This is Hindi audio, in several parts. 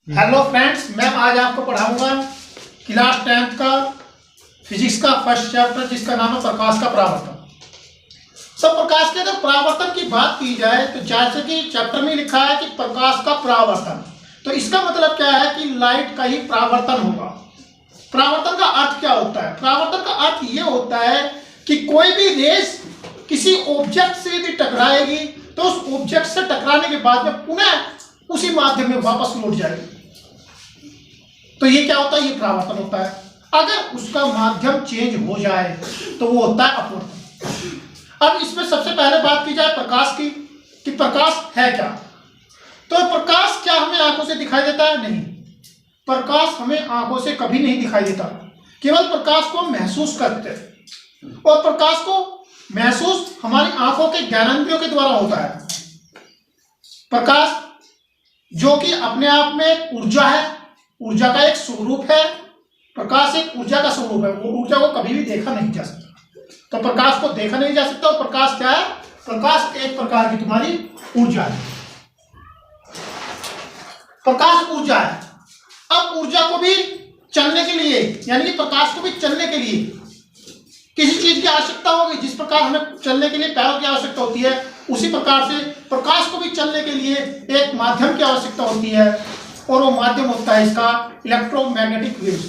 हेलो फ्रेंड्स, मैं आज आपको पढ़ाऊंगा क्लास 10th का फिजिक्स का फर्स्ट चैप्टर जिसका नाम है प्रकाश का परावर्तन। प्रकाश के अगर परावर्तन की बात की जाए तो जैसे कि चैप्टर में लिखा है कि प्रकाश का परावर्तन, तो इसका मतलब क्या है कि लाइट का ही परावर्तन होगा। परावर्तन का अर्थ क्या होता है? परावर्तन का अर्थ ये होता है कि कोई भी रेस किसी ऑब्जेक्ट से यदि टकराएगी तो उस ऑब्जेक्ट से टकराने के बाद में पुनः उसी माध्यम में वापस लौट जाएगी। तो ये क्या होता है? ये परावर्तन होता है। अगर उसका माध्यम चेंज हो जाए तो वो होता है अपवर्तन। अब इसमें सबसे पहले बात की जाए प्रकाश की कि प्रकाश है क्या। तो प्रकाश क्या हमें आंखों से दिखाई देता है? नहीं, प्रकाश हमें आंखों से कभी नहीं दिखाई देता। केवल प्रकाश को हम महसूस करते हैं और प्रकाश को महसूस हमारी आंखों के ज्ञानेंद्रियों के द्वारा होता है। प्रकाश जो कि अपने आप में ऊर्जा है, ऊर्जा का एक स्वरूप है। प्रकाश एक ऊर्जा का स्वरूप है, वो ऊर्जा को कभी भी देखा नहीं जा सकता। तो प्रकाश को देखा नहीं जा सकता। और प्रकाश क्या है? प्रकाश एक प्रकार की तुम्हारी ऊर्जा है। प्रकाश ऊर्जा है। अब ऊर्जा को भी चलने के लिए, यानी कि प्रकाश को भी चलने के लिए किसी चीज की आवश्यकता होगी। जिस प्रकार हमें चलने के लिए पैरों की आवश्यकता होती है, उसी प्रकार से प्रकाश को भी चलने के लिए एक माध्यम की आवश्यकता होती है, और वो माध्यम होता है इसका इलेक्ट्रोमैग्नेटिक वेव्स,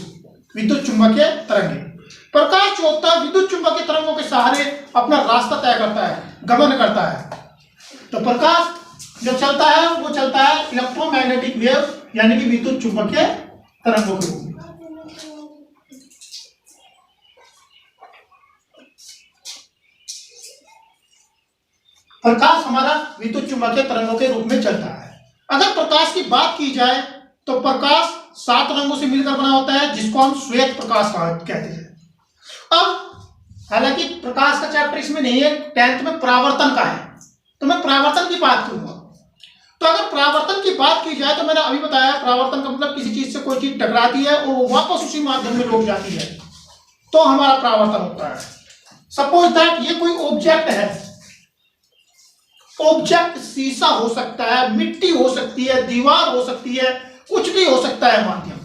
विद्युत चुंबकीय तरंगें। प्रकाश जो होता है विद्युत चुंबकीय तरंगों के सहारे अपना रास्ता तय करता है, गमन करता है। तो प्रकाश जो चलता है वो चलता है इलेक्ट्रोमैग्नेटिक वेव, यानी कि विद्युत चुंबकीय तरंगों के रूप में। प्रकाश हमारा विद्युत चुंबकीय तरंगों के रूप में चलता है। अगर प्रकाश की बात की जाए तो प्रकाश 7 रंगों से मिलकर बना होता है, जिसको हम श्वेत प्रकाश कहते हैं। अब हालांकि प्रकाश का चैप्टर इसमें नहीं है, 10th में परावर्तन का है, तो मैं परावर्तन की बात करूंगा। तो अगर परावर्तन की बात की जाए तो मैंने अभी बताया, परावर्तन का मतलब किसी चीज से कोई चीज टकराती है और वो वापस उसी माध्यम में लौट जाती है, तो हमारा परावर्तन होता है। सपोज दैट ये कोई ऑब्जेक्ट है। ऑब्जेक्ट शीशा हो सकता है, मिट्टी हो सकती है, दीवार हो सकती है, कुछ भी हो सकता है माध्यम।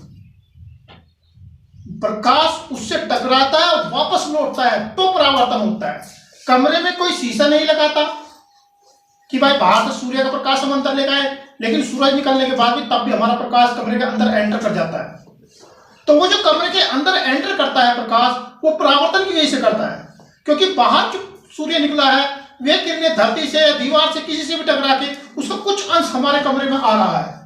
प्रकाश उससे टकराता है और वापस लौटता है, तो परावर्तन होता है। कमरे में कोई शीशा नहीं लगाता कि भाई बाहर से सूर्य का प्रकाश हम अंदर ले गए, लेकिन सूरज निकलने के बाद भी तब भी हमारा प्रकाश कमरे के अंदर एंटर कर जाता है। तो वो जो कमरे के अंदर एंटर करता है प्रकाश, वो परावर्तन की वजह से करता है, क्योंकि बाहर जो सूर्य निकला है वे किरणें धरती से, दीवार से, किसी से भी टकरा के उसका कुछ अंश हमारे कमरे में आ रहा है।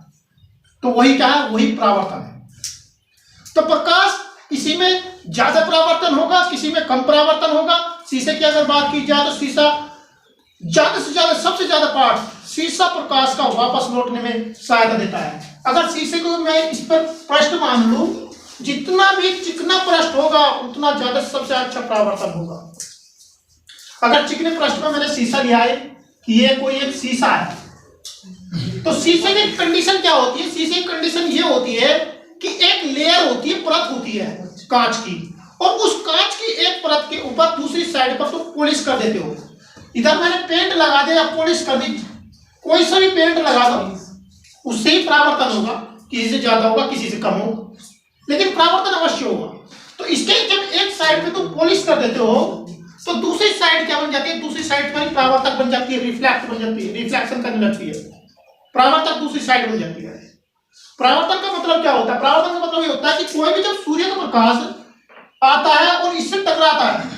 तो वही क्या है? वही परावर्तन है। तो प्रकाश किसी में ज्यादा परावर्तन होगा, किसी में कम परावर्तन होगा। शीशे की अगर बात की जाए तो शीशा ज्यादा से ज्यादा, सबसे ज्यादा पार्ट शीशा प्रकाश का वापस लौटने में सहायता देता है। अगर शीशे को मैं इस पर पृष्ठ मान लूं, जितना भी चिकना पृष्ठ होगा उतना ज्यादा सबसे अच्छा परावर्तन होगा। अगर चिकने पृष्ठ में मैंने शीशा लिया है कि ये कोई एक शीशा है, तो शीशे की कंडीशन क्या होती है? शीशे की कंडीशन ये होती है कि एक लेयर होती है, परत होती है कांच की, और उस कांच की एक परत के ऊपर दूसरी साइड पर तुम पॉलिश कर देते हो। इधर मैंने पेंट लगा दिया, पॉलिश कर दी, कोई सा भी पेंट लगा दो, उससे ही परावर्तन होगा। किसी से ज्यादा होगा, किसी से कम होगा, लेकिन परावर्तन अवश्य होगा। तो इसके जब एक साइड पे तुम पॉलिश कर देते हो तो दूसरी साइड क्या बन जाती है? दूसरी साइड पर परावर्तक बन जाती है, रिफ्लेक्ट बन जाती है, रिफ्लेक्शन करने लगती है, परावर्तक दूसरी साइड बन जाती है। परावर्तन का मतलब क्या होता है? परावर्तन का मतलब ये होता है कि कोई भी जब सूर्य का प्रकाश आता है और इससे टकराता है,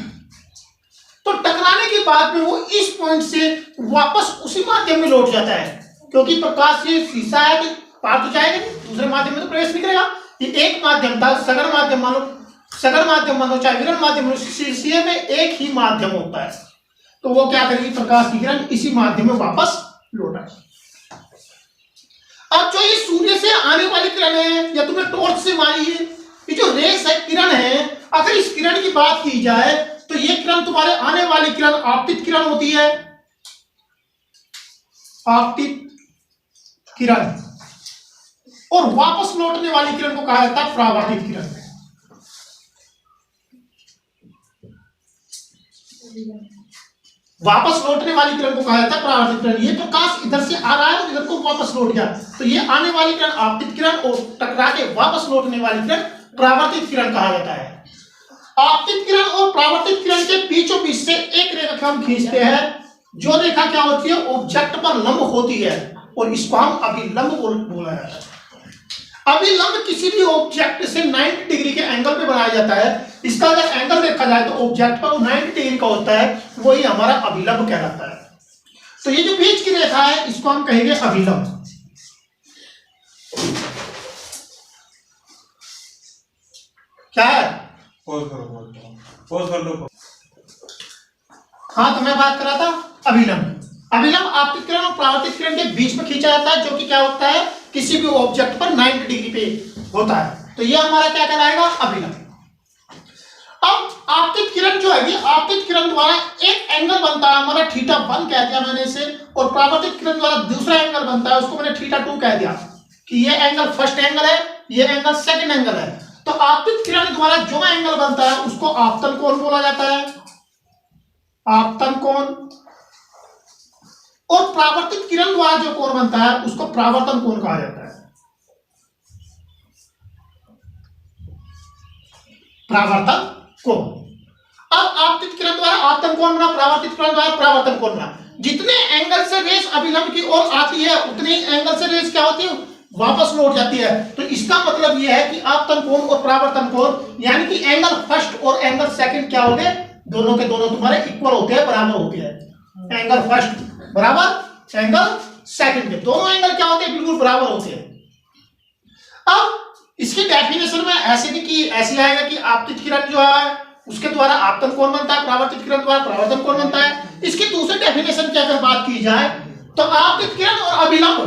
तो टकराने के बाद में वो इस पॉइंट से वापस उसी माध्यम में लौट जाता है, क्योंकि प्रकाश ये शीशा है तो पार तो जाएगा नहीं, दूसरे माध्यम में तो प्रवेश नहीं करेगा। ये एक माध्यम था, सघन माध्यम मानो, सघन माध्यम मानो चाहे विरल माध्यम मानो, शीशे में एक ही माध्यम होता है। तो वो क्या करेगी? प्रकाश की किरण इसी माध्यम में वापस लौटाएगी। अब जो ये सूर्य से आने वाली किरण है, या तुमने टॉर्च से मारी है, ये जो रेस है, किरण है, अगर इस किरण की बात की जाए तो ये किरण तुम्हारे आने वाली किरण आपतित किरण होती है। आपतित किरण। और वापस लौटने वाली किरण को कहा जाता है परावर्तित किरण। वापस लौटने वाली किरण को कहा जाता है परावर्तित किरण। ये प्रकाश इधर से आ रहा है और इधर को वापस लौट गया, तो ये आने वाली किरण आपतित किरण और टकरा के वापस लौटने वाली किरण परावर्तित किरण कहा जाता है। आपतित किरण और परावर्तित किरण के बीचों बीच से एक रेखा हम खींचते हैं, जो रेखा क्या होती है, ऑब्जेक्ट पर लंब होती है, और इसको हम अभिलंब बोला जाता है। अभिलंब किसी भी ऑब्जेक्ट से 90 डिग्री के एंगल पे बनाया जाता है। इसका अगर एंगल देखा जाए तो ऑब्जेक्ट पर 90 डिग्री का होता है, वही हमारा अभिलंब कहलाता है। तो ये जो बीच की रेखा है इसको हम कहेंगे अभिलंब। क्या है? पॉज कर लो। हाँ, तो मैं बात कर रहा था अभिलंब। अभिलंब आपतित किरण और परावर्तित किरण के बीच में खींचा जाता है, जो कि क्या होता है, किसी भी ऑब्जेक्ट पर 90 डिग्री पे होता है। तो ये हमारा क्या कहलाएगा, अभिलंब। अब आपतित किरण जो है, आपतित किरण द्वारा एक एंगल बनता है हमारा θ1 कह दिया मैंने इसे, और परावर्तित किरण द्वारा दूसरा एंगल बनता है, उसको मैंने θ2 कह दिया कि ये एंगल फर्स्ट एंगल है, ये एंगल सेकंड एंगल है। तो आपतित किरण द्वारा जो एंगल बनता है उसको आपतन कोण बोला जाता है, आपतन कोण। और परावर्तित किरण द्वारा जो कोण बनता है उसको परावर्तन कोण कहा जाता है। परावर्तन कोण। अब आपतित किरण द्वारा आपतन कोण बना, परावर्तित किरण द्वारा परावर्तन कोण बना। जितने एंगल से रेस अभिलंब की ओर आती है उतने ही एंगल से रेस क्या होती है, वापस लौट जाती है। तो इसका मतलब यह है कि आपतन कोण और परावर्तन कोण यानी कि एंगल फर्स्ट और एंगल सेकंड क्या होते हैं, दोनों के दोनों तुम्हारे इक्वल होते हैं, बराबर होते हैं। एंगल फर्स्ट बराबर एंगल सेकंड के दोनों एंगल क्या होते हैं, बिल्कुल बराबर होते हैं। अब इसकी डेफिनेशन में ऐसे भी कि ऐसी आएगा कि आपतित किरण जो है उसके द्वारा आपतन कोण बनता है, परावर्तित किरण द्वारा परावर्तन कोण बनता है। इसकी दूसरी डेफिनेशन की अगर बात की जाए तो आपतित किरण और अभिलंब,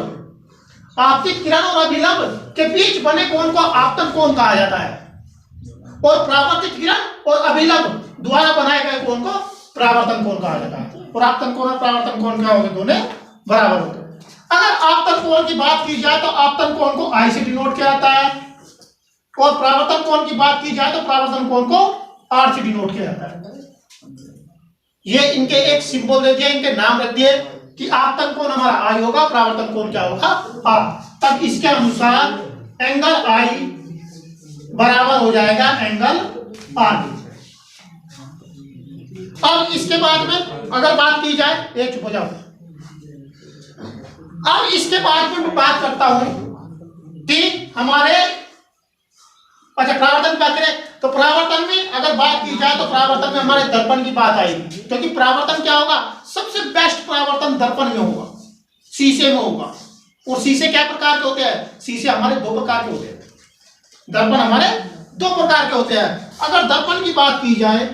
आपतित किरण और अभिलंब के बीच बने कोण को आपतन कोण कहा जाता है, और परावर्तित किरण और अभिलंब द्वारा बनाए गए कोण को परावर्तन कोण कहा जाता है। और आपतन कोण और परावर्तन कोण क्या होंगे, दोनों बराबर होते हैं। अगर आपतन कोण की बात की जाए तो आपतन कोण को आई से डिनोट किया जाता है, और परावर्तन कोण की बात की जाए तो परावर्तन कोण को आर से डिनोट किया जाता है। ये इनके एक सिंबल दे दिए, इनके नाम रख दिए कि आपतन कोण हमारा आई होगा, परावर्तन कोण क्या होगा, आर। तब इसके अनुसार एंगल आई बराबर हो जाएगा एंगल आर। अब इसके बाद में अगर बात की जाए, एक चुप हो जाओ, अब इसके बाद में मैं बात करता हूं कि हमारे अच्छा परावर्तन बात करें तो परावर्तन में अगर बात की जाए तो परावर्तन में हमारे दर्पण की बात आएगी, क्योंकि परावर्तन क्या होगा, सबसे बेस्ट परावर्तन दर्पण में होगा, शीशे में होगा। और शीशे क्या प्रकार के होते हैं, शीशे हमारे दो प्रकार के होते हैं, दर्पण हमारे दो प्रकार के होते हैं। अगर दर्पण की बात की जाए,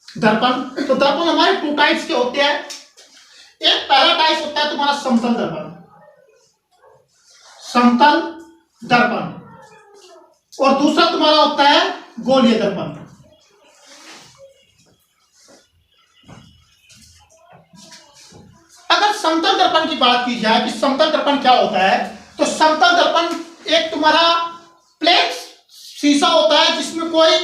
दर्पण तो दर्पण हमारे टू टाइप्स के होते हैं। एक पहला टाइप होता है तुम्हारा समतल दर्पण, समतल दर्पण, और दूसरा तुम्हारा होता है गोलीय दर्पण। अगर समतल दर्पण की बात की जाए कि समतल दर्पण क्या होता है, तो समतल दर्पण एक तुम्हारा प्लेन शीशा होता है जिसमें कोई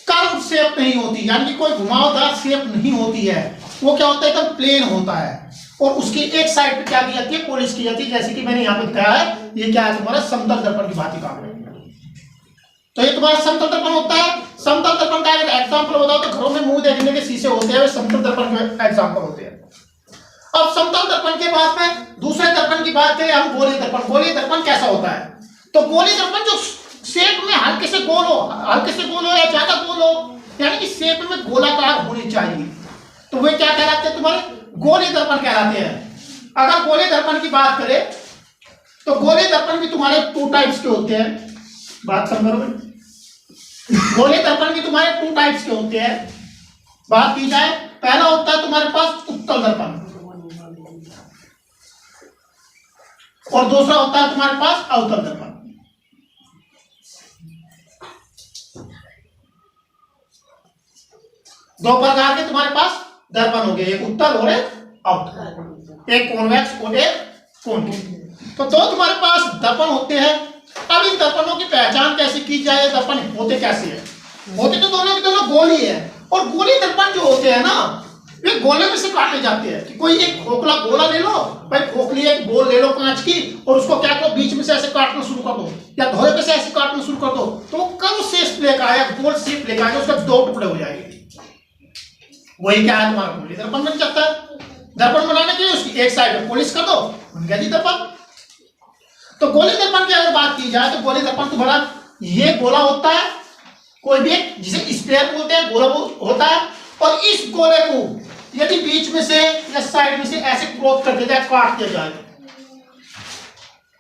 कर्व शेप नहीं होती, यानी कि कोई घुमावदार शेप नहीं होती है। वो क्या होता है, एकदम प्लेन होता है, और उसकी एक साइड पे क्या की जाती है, पॉलिश की जाती है, जैसे कि मैंने यहाँ पे दिखाया है। ये क्या है, तुम्हारा समतल दर्पण की बात ही काम है। तो ये तुम्हारा समतल दर्पण होता है। समतल दर्पण का अगर एग्जाम्पल बताओ तो घरों में मुंह देखने के शीशे होते हैं, वे समतल दर्पण के एग्जाम्पल होते हैं। अब समतल दर्पण के बाद में दूसरे दर्पण की बात करें हम, गोलीय दर्पण। गोलीय दर्पण कैसा होता है, तो गोलीय दर्पण जो शेप में हल्के से गोल हो, हल्के से गोल हो या ज्यादा गोल हो, यानी कि शेप में गोलाकार होनी चाहिए, तो वे क्या कहलाते हैं, तुम्हारे गोलीय दर्पण कहलाते हैं। अगर गोलीय दर्पण की बात करें तो गोलीय दर्पण भी तुम्हारे टू टाइप्स के होते हैं, बात समझो। गोलीय दर्पण भी तुम्हारे टू टाइप्स के होते हैं। बात की जाए, पहला होता है तुम्हारे पास उत्तल दर्पण, और दूसरा होता है तुम्हारे पास अवतल दर्पण। दो प्रकार के तुम्हारे पास दर्पण हो गए, एक उत्तल और एक अवतल, एक कॉन्वेक्स और एक कॉन्केव। तो दो तुम्हारे पास दर्पण होते हैं। अब इन दर्पणों की पहचान कैसे की जाए, दर्पण होते कैसे हैं? होते तो दोनों के दोनों गोल ही है, और गोलीय दर्पण जो होते हैं ना, वे गोले में से काटने जाते हैं कि कोई एक खोखला गोला ले लो भाई, खोखली एक बोल ले लो कांच की और उसको क्या करो बीच में से ऐसे काटना शुरू कर दो या धोए पे से ऐसे काटना शुरू कर दो, तो कब शेप लेकर आया, गोल शेप लेकर आया, उसका दो टुकड़े हो जाएंगे। वही क्या है तुम्हारा गोली दर्पण बन जाता है। दर्पण बनाने के लिए उसकी एक साइड में पॉलिश कर दो, बन गया जी दर्पण। तो गोली दर्पण की अगर बात की जाए तो गोली दर्पण तुम्हारा ये गोला होता है, कोई भी एक जिसे स्फीयर बोलते हैं, गोला होता है, और इस गोले को यदि बीच में से या साइड में से ऐसे क्रॉप कर दिया जाए, काट दिया जाए,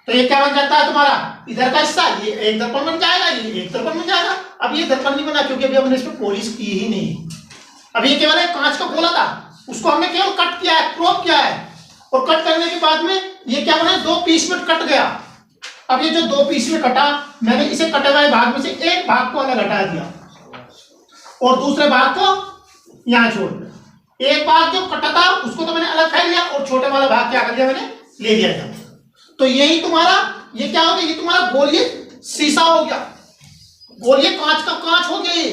तो ये क्या बन जाता है तुम्हारा इधर का हिस्सा, ये एक दर्पण बन जाएगा, ये एक दर्पण बन जाएगा। अब ये दर्पण नहीं बना क्योंकि अभी हमने इस पर पॉलिश की ही नहीं, अभी ये केवल एक कांच का गोला था, उसको हमने केवल कट किया है, क्रॉप किया है, और कट करने के बाद में ये क्या बना, दो पीस में कट गया। अब ये जो दो पीस में कटा, मैंने इसे कटे हुए भाग में से एक भाग को अलग हटा दिया और दूसरे भाग को यहां छोड़ दिया। एक भाग जो कटा था उसको तो मैंने अलग फेंक दिया और छोटे वाला भाग क्या कर दिया, मैंने ले लिया था। तो यही तुम्हारा ये क्या हो गया, ये तुम्हारा गोलीय शीशा हो गया, गोलीय कांच का कांच हो गया, ये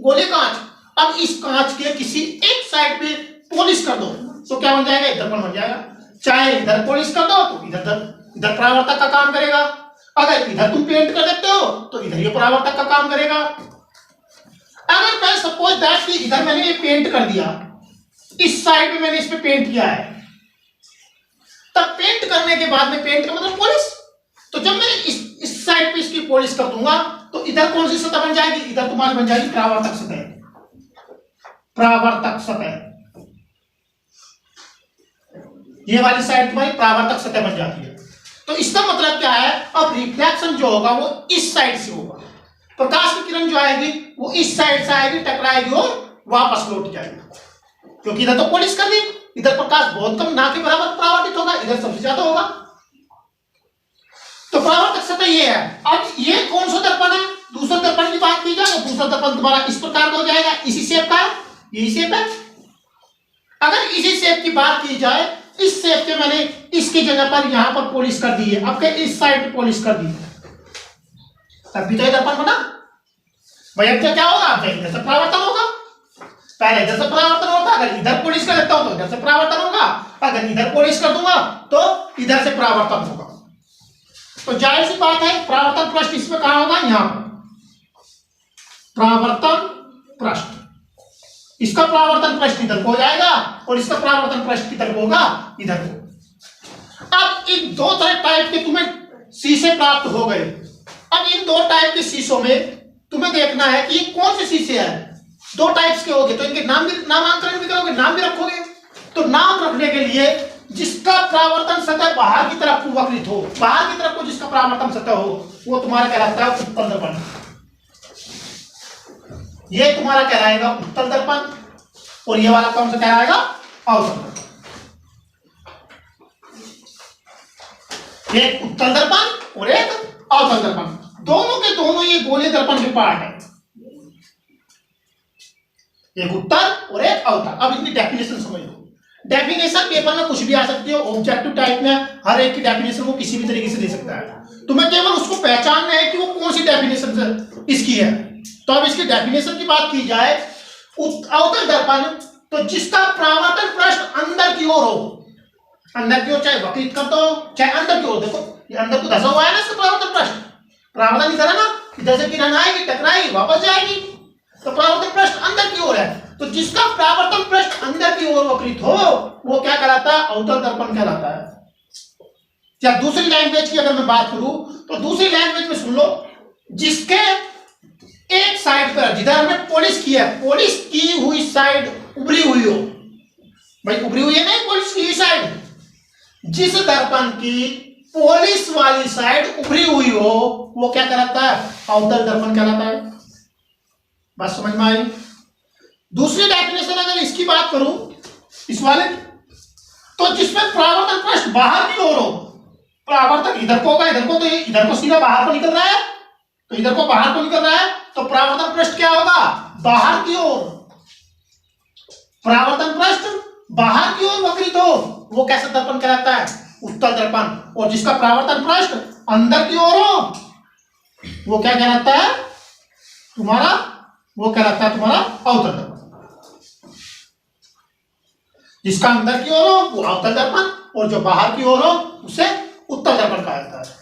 गोलीय कांच। अब इस कांच के किसी एक साइड पे पॉलिश कर दो तो क्या बन जाएगा, एक दर्पण बन जाएगा। चाहे इधर पॉलिश कर दो तो इधर परावर्तक का काम करेगा, अगर इधर तुम पेंट कर देते हो तो इधर ये परावर्तक का काम करेगा। अगर मैं सपोज दैट कि इधर मैंने ये पेंट कर दिया, इस साइड में मैंने इस पे पेंट किया है, तब पेंट करने के बाद में पेंट का मतलब पॉलिश, तो जब मैं इस साइड पे इसकी पॉलिश कर दूंगा तो इधर कौन सी सतह बन जाएगी, इधर तुम्हारी बन जाएगी परावर्तक सतह, परावर्तक सतह। ये वाली साइड तुम्हारी परावर्तक सतह बन जाती है। तो इसका मतलब क्या है, अब रिफ्लेक्शन जो होगा वो इस साइड से होगा, प्रकाश की किरण जो आएगी वो इस साइड से आएगी, टकराएगी और वापस लौट जाएगी, क्योंकि इधर तो पॉलिश कर दी, इधर प्रकाश बहुत कम ना के बराबर परावर्तित होगा, इधर सबसे ज्यादा होगा। तो परावर्तक सतह ये है। अब ये कौन सा दर्पण है, दूसरा दर्पण की बात की जाए तो दूसरा दर्पण तुम्हारा इस प्रकार का हो जाएगा, इसी शेप का है, यही शेप है। अगर इसी शेप की बात की जाए, इस शेप के मैंने इसकी जगह पर यहां पर पॉलिश कर दी है, अब क्या इस साइड पे पॉलिश कर दी है, तब भी तो ये दर्पण बना भाई। अब क्या होगा, इधर से परावर्तन होगा, पहले इधर से परावर्तन होता, अगर इधर पॉलिश कर देता हूं तो इधर से परावर्तन होगा, अगर इधर पॉलिश कर दूंगा तो इधर से परावर्तन होगा। तो जाहिर सी बात है परावर्तन पृष्ठ इसमें कहां होगा, यहां पर परावर्तन पृष्ठ, इसका परावर्तन पृष्ठ इधर को हो जाएगा और इसका परावर्तन पृष्ठ किधर को होगा, इधर को। अब इन दो तरह टाइप के तुम्हें शीशे प्राप्त हो गए। अब इन दो टाइप के शीशों में तुम्हें देखना है कि कौन से शीशे हैं, दो टाइप्स के होंगे तो इनके नाम भी नामांकन भी करोगे, नाम भी रखोगे। तो नाम रखने के लिए जिसका परावर्तन सतह बाहर की तरफ वक्रित हो, बाहर की तरफ को जिसका परावर्तन सतह हो, वो तुम्हारा कहलाता है उत्तल दर्पण। ये तुम्हारा कहलाएगा उत्तल दर्पण और ये वाला कौन सा कहलाएगा, अवतल दर्पण। एक उत्तल दर्पण और एक अवतल दर्पण, दोनों के दोनों ये गोलीय दर्पण के पार्ट है, एक उत्तल और एक अवतल। अब इनकी डेफिनेशन समझ लो। डेफिनेशन पेपर में कुछ भी आ सकती है, ऑब्जेक्टिव टाइप में हर एक की डेफिनेशन वो किसी भी तरीके से दे सकता है, तुम्हें केवल उसको पहचानना है कि वो कौन सी डेफिनेशन इसकी है। तो अब इसकी डेफिनेशन की बात की जाए, अवतल दर्पण तो जिसका परावर्तन पृष्ठ अंदर की ओर हो, अंदर की ओर चाहे वक्रित कर दो चाहे अंदर की ओर, देखो ये अंदर को धसा हुआ है ना, इसका परावर्तन पृष्ठ, परावर्तन नहीं करा ना, इधर से किरण आएगी टकराएगी वापस जाएगी, तो परावर्तन पृष्ठ अंदर की ओर है। तो जिसका परावर्तन पृष्ठ अंदर की ओर वक्रित हो वो क्या कहलाता है, अवतल दर्पण कहलाता है। या दूसरी लैंग्वेज की अगर मैं बात करूं तो दूसरी लैंग्वेज में सुन लो, जिसके एक साइड पर जिधर हमने पॉलिश किया, पॉलिश की हुई साइड उभरी हुई हो, भाई उभरी हुई है ना पॉलिश की साइड, जिस दर्पण की पॉलिश वाली साइड उभरी हुई हो वो क्या कहलाता है, अवतल दर्पण कहलाता है। बात समझ में आई। दूसरी डेफिनेशन अगर इसकी बात करूं इस वाले, तो जिसमें परावर्तन पृष्ठ बाहर की ओर हो, परावर्तक इधर को होगा, इधर को, तो ये इधर को सीधा बाहर को निकल रहा है, तो इधर को बाहर को निकल रहा है, तो परावर्तन पृष्ठ क्या होगा, बाहर की ओर। परावर्तन पृष्ठ बाहर की ओर वक्रित हो वो कैसा दर्पण कहलाता है, उत्तल दर्पण। और जिसका परावर्तन पृष्ठ अंदर की ओर हो वो क्या कहलाता है तुम्हारा, वो कहलाता है तुम्हारा अवतल दर्पण। जिसका अंदर की ओर हो वो अवतल दर्पण, और जो बाहर की ओर हो उसे उत्तल दर्पण कहा जाता है।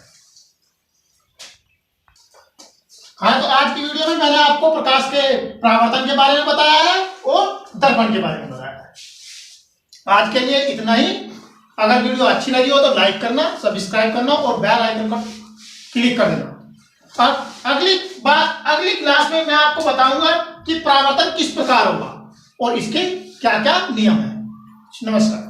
हाँ, तो आज की वीडियो में मैंने आपको प्रकाश के परावर्तन के बारे में बताया है और दर्पण के बारे में बताया है। आज के लिए इतना ही। अगर वीडियो अच्छी लगी हो तो लाइक करना, सब्सक्राइब करना और बेल आइकन पर क्लिक कर देना। अगली क्लास में मैं आपको बताऊंगा कि परावर्तन किस प्रकार होगा और इसके क्या क्या नियम है। नमस्कार।